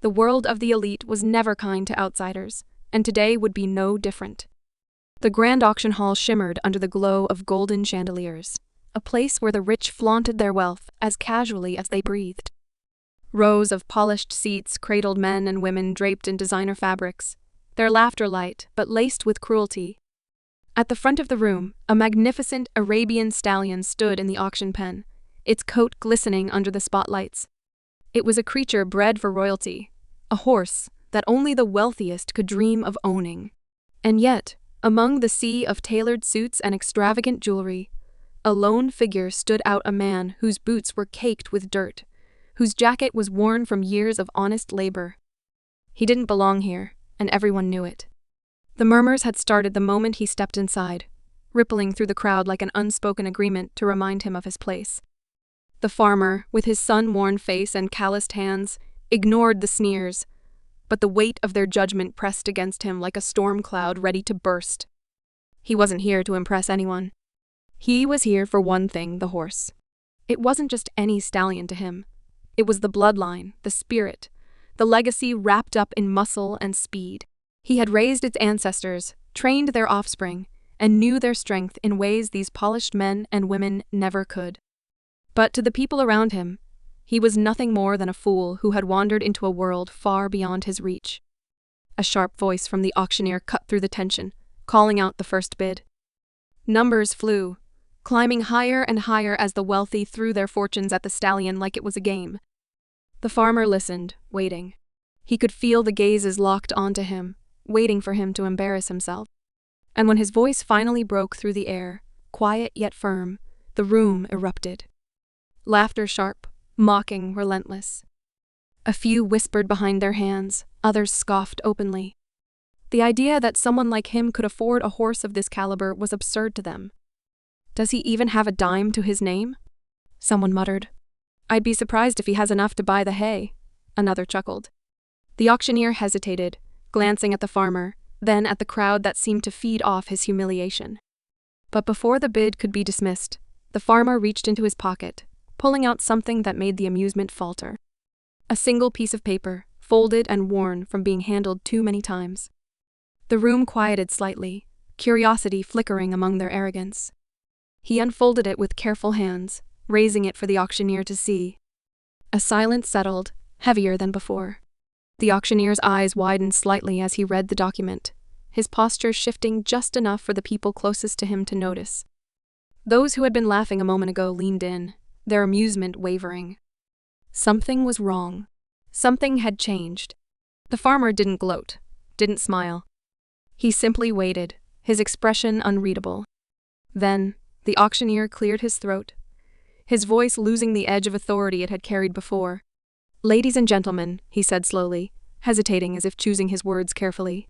The world of the elite was never kind to outsiders, and today would be no different. The grand auction hall shimmered under the glow of golden chandeliers, a place where the rich flaunted their wealth as casually as they breathed. Rows of polished seats cradled men and women draped in designer fabrics, their laughter light but laced with cruelty. At the front of the room, a magnificent Arabian stallion stood in the auction pen, its coat glistening under the spotlights. It was a creature bred for royalty, a horse that only the wealthiest could dream of owning. And yet, among the sea of tailored suits and extravagant jewelry, a lone figure stood out, a man whose boots were caked with dirt, whose jacket was worn from years of honest labor. He didn't belong here, and everyone knew it. The murmurs had started the moment he stepped inside, rippling through the crowd like an unspoken agreement to remind him of his place. The farmer, with his sun-worn face and calloused hands, ignored the sneers, but the weight of their judgment pressed against him like a storm cloud ready to burst. He wasn't here to impress anyone. He was here for one thing: the horse. It wasn't just any stallion to him. It was the bloodline, the spirit, the legacy wrapped up in muscle and speed. He had raised its ancestors, trained their offspring, and knew their strength in ways these polished men and women never could. But to the people around him, he was nothing more than a fool who had wandered into a world far beyond his reach. A sharp voice from the auctioneer cut through the tension, calling out the first bid. Numbers flew, climbing higher and higher as the wealthy threw their fortunes at the stallion like it was a game. The farmer listened, waiting. He could feel the gazes locked onto him, waiting for him to embarrass himself. And when his voice finally broke through the air, quiet yet firm, the room erupted. Laughter sharp, mocking, relentless. A few whispered behind their hands, others scoffed openly. The idea that someone like him could afford a horse of this caliber was absurd to them. Does he even have a dime to his name? Someone muttered. I'd be surprised if he has enough to buy the hay. Another chuckled. The auctioneer hesitated, glancing at the farmer, then at the crowd that seemed to feed off his humiliation. But before the bid could be dismissed, the farmer reached into his pocket, pulling out something that made the amusement falter. A single piece of paper, folded and worn from being handled too many times. The room quieted slightly, curiosity flickering among their arrogance. He unfolded it with careful hands, raising it for the auctioneer to see. A silence settled, heavier than before. The auctioneer's eyes widened slightly as he read the document, his posture shifting just enough for the people closest to him to notice. Those who had been laughing a moment ago leaned in, their amusement wavering. Something was wrong. Something had changed. The farmer didn't gloat, didn't smile. He simply waited, his expression unreadable. Then, the auctioneer cleared his throat, his voice losing the edge of authority it had carried before. Ladies and gentlemen, he said slowly, hesitating as if choosing his words carefully.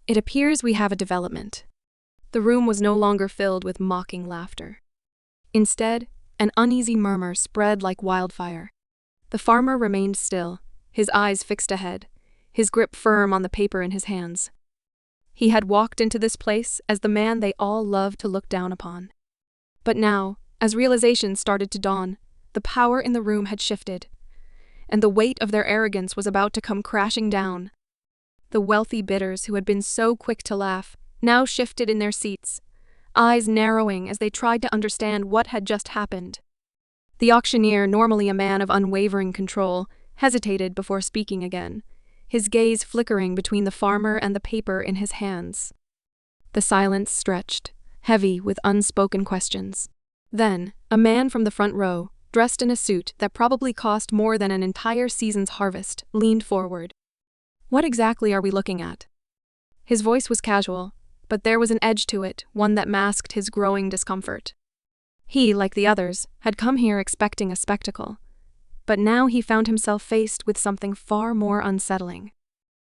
It appears we have a development. The room was no longer filled with mocking laughter. Instead, an uneasy murmur spread like wildfire. The farmer remained still, his eyes fixed ahead, his grip firm on the paper in his hands. He had walked into this place as the man they all loved to look down upon. But now, as realization started to dawn, the power in the room had shifted, and the weight of their arrogance was about to come crashing down. The wealthy bidders who had been so quick to laugh now shifted in their seats, eyes narrowing as they tried to understand what had just happened. The auctioneer, normally a man of unwavering control, hesitated before speaking again, his gaze flickering between the farmer and the paper in his hands. The silence stretched, heavy with unspoken questions. Then, a man from the front row, dressed in a suit that probably cost more than an entire season's harvest, leaned forward. What exactly are we looking at? His voice was casual, but there was an edge to it, one that masked his growing discomfort. He, like the others, had come here expecting a spectacle, but now he found himself faced with something far more unsettling.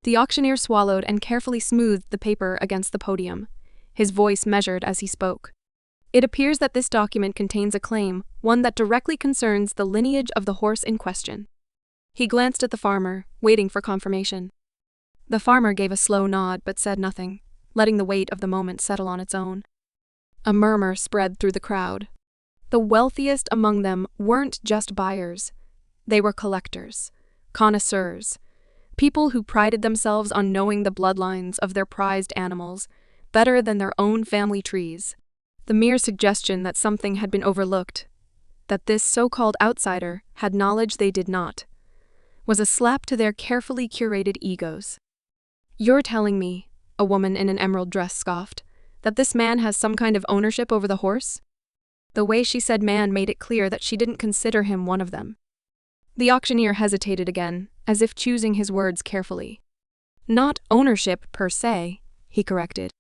The auctioneer swallowed and carefully smoothed the paper against the podium, his voice measured as he spoke. It appears that this document contains a claim, one that directly concerns the lineage of the horse in question. He glanced at the farmer, waiting for confirmation. The farmer gave a slow nod but said nothing, letting the weight of the moment settle on its own. A murmur spread through the crowd. The wealthiest among them weren't just buyers. They were collectors, connoisseurs, People who prided themselves on knowing the bloodlines of their prized animals better than their own family trees. The mere suggestion that something had been overlooked, that this so-called outsider had knowledge they did not, was a slap to their carefully curated egos. "You're telling me," a woman in an emerald dress scoffed, "that this man has some kind of ownership over the horse?" The way she said man made it clear that she didn't consider him one of them. The auctioneer hesitated again, as if choosing his words carefully. "Not ownership per se," he corrected.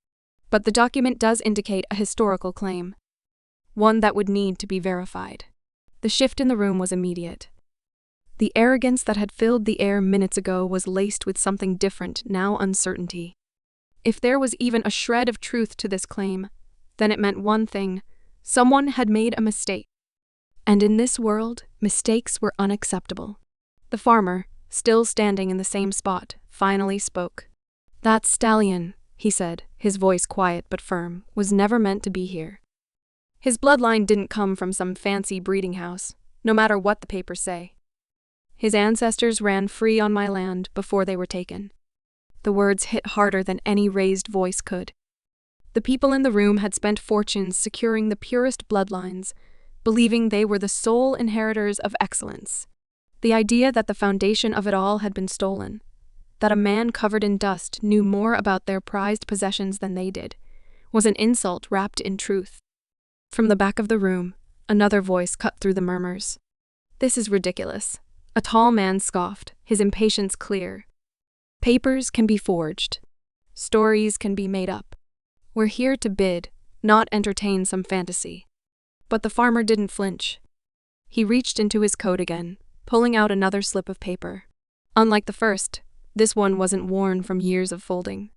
"But the document does indicate a historical claim. One that would need to be verified." The shift in the room was immediate. The arrogance that had filled the air minutes ago was laced with something different, now uncertainty. If there was even a shred of truth to this claim, then it meant one thing: someone had made a mistake. And in this world, mistakes were unacceptable. The farmer, still standing in the same spot, finally spoke. "That stallion," he said, his voice quiet but firm, "was never meant to be here. His bloodline didn't come from some fancy breeding house, no matter what the papers say. His ancestors ran free on my land before they were taken." The words hit harder than any raised voice could. The people in the room had spent fortunes securing the purest bloodlines, believing they were the sole inheritors of excellence. The idea that the foundation of it all had been stolen, that a man covered in dust knew more about their prized possessions than they did, was an insult wrapped in truth. From the back of the room, another voice cut through the murmurs. "This is ridiculous," a tall man scoffed, his impatience clear. "Papers can be forged. Stories can be made up. We're here to bid, not entertain some fantasy." But the farmer didn't flinch. He reached into his coat again, pulling out another slip of paper. Unlike the first, this one wasn't worn from years of folding.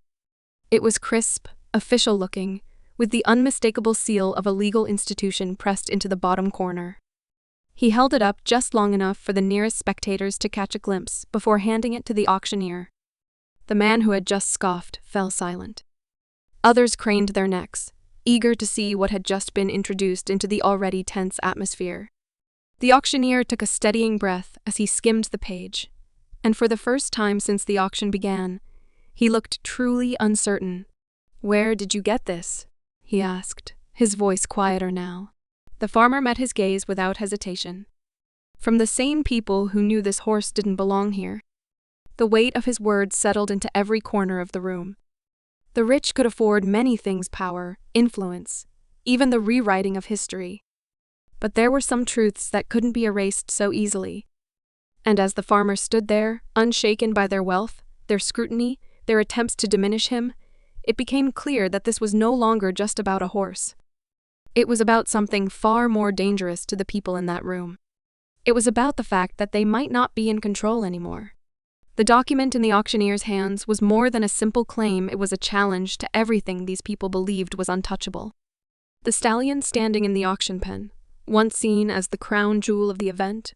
It was crisp, official-looking, with the unmistakable seal of a legal institution pressed into the bottom corner. He held it up just long enough for the nearest spectators to catch a glimpse before handing it to the auctioneer. The man who had just scoffed fell silent. Others craned their necks, eager to see what had just been introduced into the already tense atmosphere. The auctioneer took a steadying breath as he skimmed the page, and for the first time since the auction began, he looked truly uncertain. "Where did you get this?" he asked, his voice quieter now. The farmer met his gaze without hesitation. "From the same people who knew this horse didn't belong here." The weight of his words settled into every corner of the room. The rich could afford many things: power, influence, even the rewriting of history. But there were some truths that couldn't be erased so easily. And as the farmer stood there, unshaken by their wealth, their scrutiny, their attempts to diminish him, it became clear that this was no longer just about a horse. It was about something far more dangerous to the people in that room. It was about the fact that they might not be in control anymore. The document in the auctioneer's hands was more than a simple claim, it was a challenge to everything these people believed was untouchable. The stallion standing in the auction pen, once seen as the crown jewel of the event,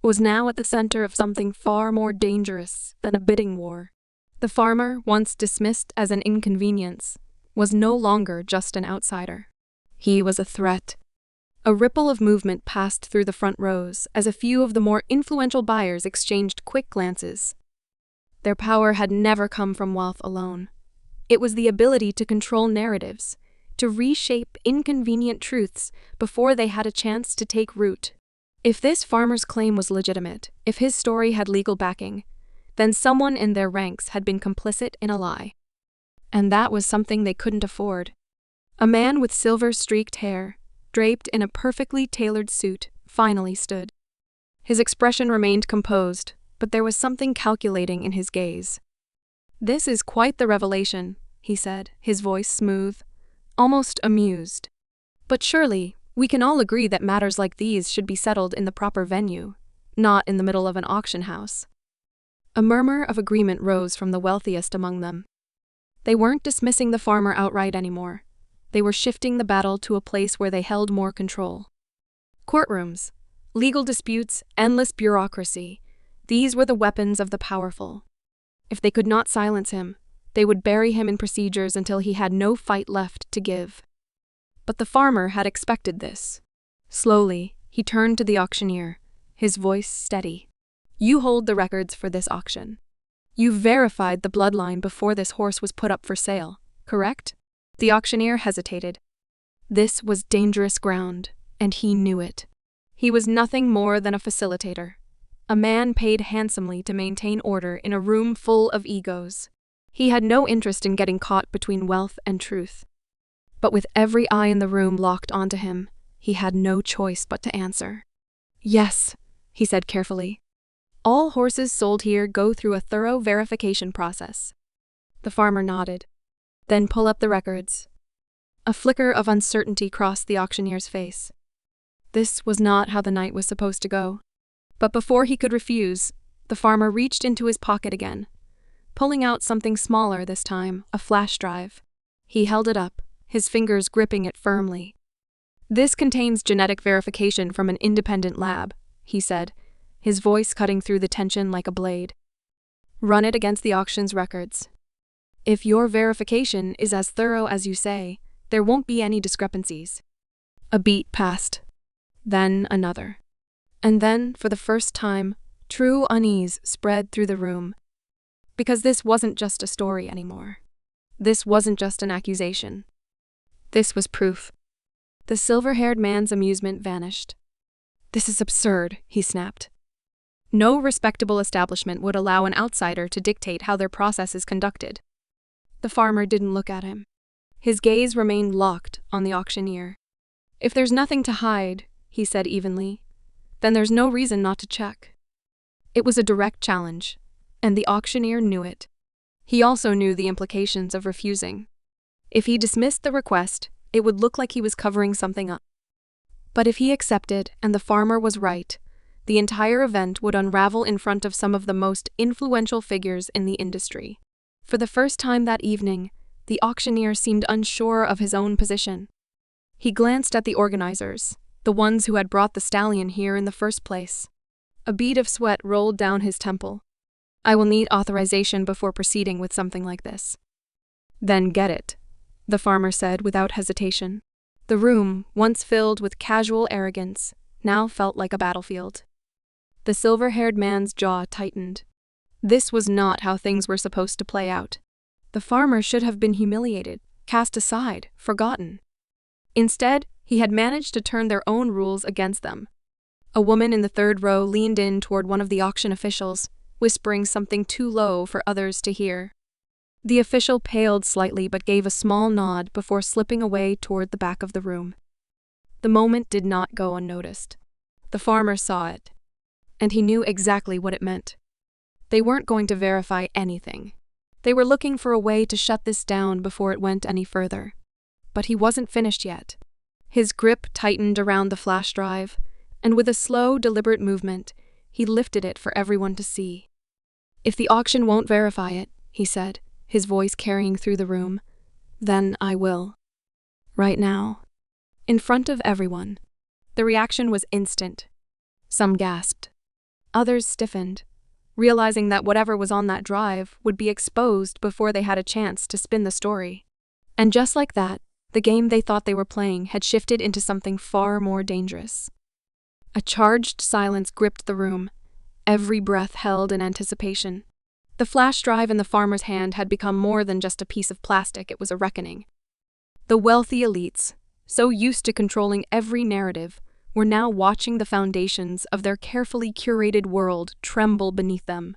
was now at the center of something far more dangerous than a bidding war. The farmer, once dismissed as an inconvenience, was no longer just an outsider. He was a threat. A ripple of movement passed through the front rows as a few of the more influential buyers exchanged quick glances. Their power had never come from wealth alone. It was the ability to control narratives, to reshape inconvenient truths before they had a chance to take root. If this farmer's claim was legitimate, if his story had legal backing, then someone in their ranks had been complicit in a lie. And that was something they couldn't afford. A man with silver-streaked hair, draped in a perfectly tailored suit, finally stood. His expression remained composed, but there was something calculating in his gaze. "This is quite the revelation," he said, his voice smooth, almost amused. "But surely, we can all agree that matters like these should be settled in the proper venue, not in the middle of an auction house." A murmur of agreement rose from the wealthiest among them. They weren't dismissing the farmer outright anymore. They were shifting the battle to a place where they held more control. Courtrooms, legal disputes, endless bureaucracy, these were the weapons of the powerful. If they could not silence him, they would bury him in procedures until he had no fight left to give. But the farmer had expected this. Slowly, he turned to the auctioneer, his voice steady. "You hold the records for this auction. You verified the bloodline before this horse was put up for sale, correct? The auctioneer hesitated. This was dangerous ground, and he knew it. He was nothing more than a facilitator, a man paid handsomely to maintain order in a room full of egos. He had no interest in getting caught between wealth and truth. But with every eye in the room locked onto him, he had no choice but to answer. Yes, he said carefully. All horses sold here go through a thorough verification process. The farmer nodded. Then pull up the records. A flicker of uncertainty crossed the auctioneer's face. This was not how the night was supposed to go. But before he could refuse, the farmer reached into his pocket again, pulling out something smaller this time, a flash drive. He held it up, his fingers gripping it firmly. This contains genetic verification from an independent lab, he said, his voice cutting through the tension like a blade. Run it against the auction's records. If your verification is as thorough as you say, there won't be any discrepancies. A beat passed. Then another. And then, for the first time, true unease spread through the room. Because this wasn't just a story anymore. This wasn't just an accusation. This was proof. The silver-haired man's amusement vanished. This is absurd, he snapped. No respectable establishment would allow an outsider to dictate how their process is conducted. The farmer didn't look at him. His gaze remained locked on the auctioneer. If there's nothing to hide, he said evenly, then there's no reason not to check. It was a direct challenge, and the auctioneer knew it. He also knew the implications of refusing. If he dismissed the request, it would look like he was covering something up. But if he accepted, and the farmer was right, the entire event would unravel in front of some of the most influential figures in the industry. For the first time that evening, the auctioneer seemed unsure of his own position. He glanced at the organizers, the ones who had brought the stallion here in the first place. A bead of sweat rolled down his temple. I will need authorization before proceeding with something like this. Then get it, the farmer said without hesitation. The room, once filled with casual arrogance, now felt like a battlefield. The silver-haired man's jaw tightened. This was not how things were supposed to play out. The farmer should have been humiliated, cast aside, forgotten. Instead, he had managed to turn their own rules against them. A woman in the third row leaned in toward one of the auction officials, whispering something too low for others to hear. The official paled slightly but gave a small nod before slipping away toward the back of the room. The moment did not go unnoticed. The farmer saw it, and he knew exactly what it meant. They weren't going to verify anything. They were looking for a way to shut this down before it went any further. But he wasn't finished yet. His grip tightened around the flash drive, and with a slow, deliberate movement, he lifted it for everyone to see. If the auction won't verify it, he said, his voice carrying through the room, then I will. Right now. In front of everyone. The reaction was instant. Some gasped. Others stiffened, realizing that whatever was on that drive would be exposed before they had a chance to spin the story. And just like that, the game they thought they were playing had shifted into something far more dangerous. A charged silence gripped the room, every breath held in anticipation. The flash drive in the farmer's hand had become more than just a piece of plastic, it was a reckoning. The wealthy elites, so used to controlling every narrative, were now watching the foundations of their carefully curated world tremble beneath them.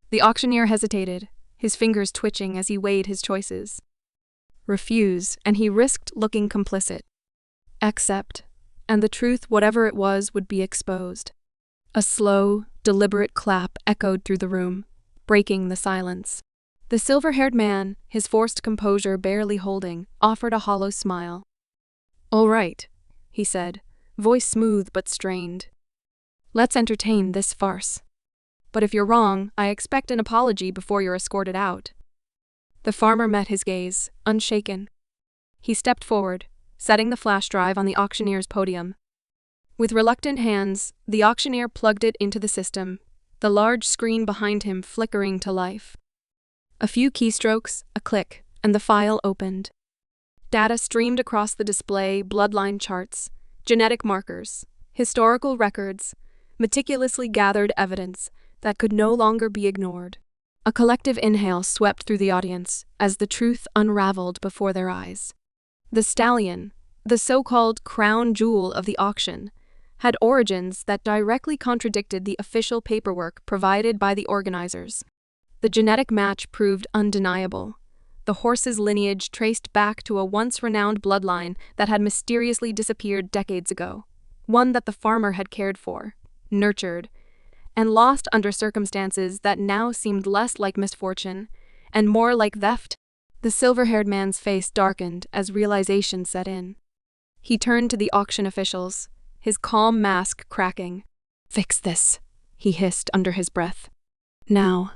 The auctioneer hesitated, his fingers twitching as he weighed his choices. Refuse, and he risked looking complicit. Accept, and the truth, whatever it was, would be exposed. A slow, deliberate clap echoed through the room, breaking the silence. The silver-haired man, his forced composure barely holding, offered a hollow smile. All right, he said, voice smooth but strained. Let's entertain this farce. But if you're wrong, I expect an apology before you're escorted out. The farmer met his gaze, unshaken. He stepped forward, setting the flash drive on the auctioneer's podium. With reluctant hands, the auctioneer plugged it into the system, the large screen behind him flickering to life. A few keystrokes, a click, and the file opened. Data streamed across the display, bloodline charts, genetic markers, historical records, meticulously gathered evidence that could no longer be ignored. A collective inhale swept through the audience as the truth unraveled before their eyes. The stallion, the so-called crown jewel of the auction, had origins that directly contradicted the official paperwork provided by the organizers. The genetic match proved undeniable. The horse's lineage traced back to a once-renowned bloodline that had mysteriously disappeared decades ago, one that the farmer had cared for, nurtured, and lost under circumstances that now seemed less like misfortune and more like theft. The silver-haired man's face darkened as realization set in. He turned to the auction officials, his calm mask cracking. "Fix this," he hissed under his breath. "Now."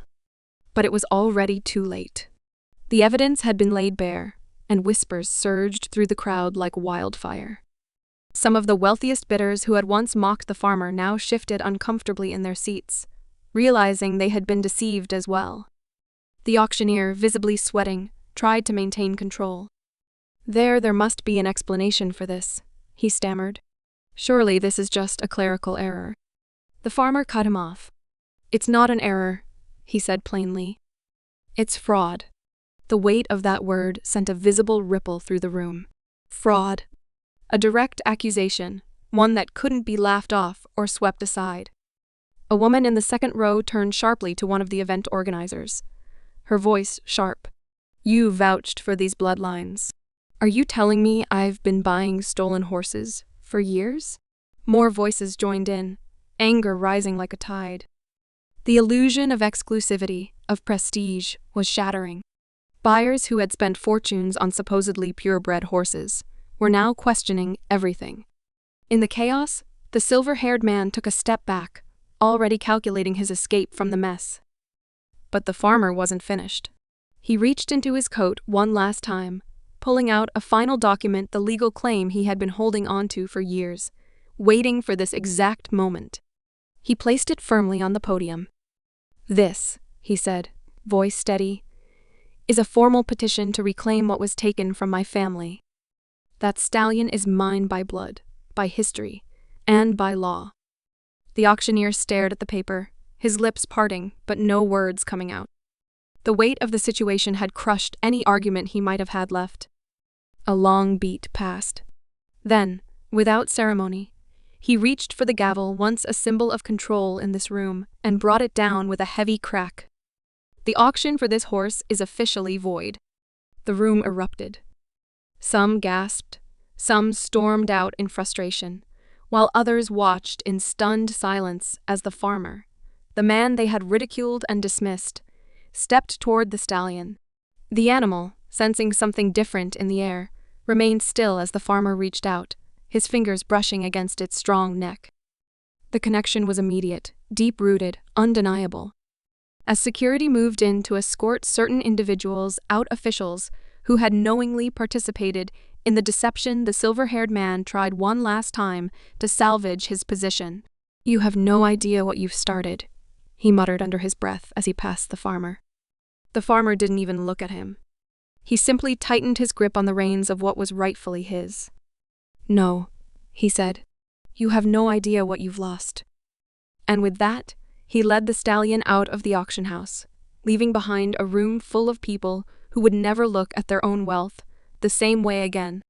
But it was already too late. The evidence had been laid bare, and whispers surged through the crowd like wildfire. Some of the wealthiest bidders who had once mocked the farmer now shifted uncomfortably in their seats, realizing they had been deceived as well. The auctioneer, visibly sweating, tried to maintain control. There must be an explanation for this," he stammered. "Surely this is just a clerical error." The farmer cut him off. "It's not an error," he said plainly. "It's fraud." The weight of that word sent a visible ripple through the room. Fraud. A direct accusation, one that couldn't be laughed off or swept aside. A woman in the second row turned sharply to one of the event organizers, her voice sharp. "You vouched for these bloodlines. Are you telling me I've been buying stolen horses for years?" More voices joined in, anger rising like a tide. The illusion of exclusivity, of prestige, was shattering. Buyers who had spent fortunes on supposedly purebred horses were now questioning everything. In the chaos, the silver-haired man took a step back, already calculating his escape from the mess. But the farmer wasn't finished. He reached into his coat one last time, pulling out a final document, the legal claim he had been holding onto for years, waiting for this exact moment. He placed it firmly on the podium. "This," he said, voice steady, "is a formal petition to reclaim what was taken from my family. That stallion is mine by blood, by history, and by law." The auctioneer stared at the paper, his lips parting, but no words coming out. The weight of the situation had crushed any argument he might have had left. A long beat passed. Then, without ceremony, he reached for the gavel, once a symbol of control in this room, and brought it down with a heavy crack. "The auction for this horse is officially void." The room erupted. Some gasped, some stormed out in frustration, while others watched in stunned silence as the farmer, the man they had ridiculed and dismissed, stepped toward the stallion. The animal, sensing something different in the air, remained still as the farmer reached out, his fingers brushing against its strong neck. The connection was immediate, deep-rooted, undeniable. As security moved in to escort certain individuals out, officials who had knowingly participated in the deception, the silver-haired man tried one last time to salvage his position. "You have no idea what you've started," he muttered under his breath as he passed the farmer. The farmer didn't even look at him. He simply tightened his grip on the reins of what was rightfully his. "No," he said, "you have no idea what you've lost." And with that, he led the stallion out of the auction house, leaving behind a room full of people who would never look at their own wealth the same way again.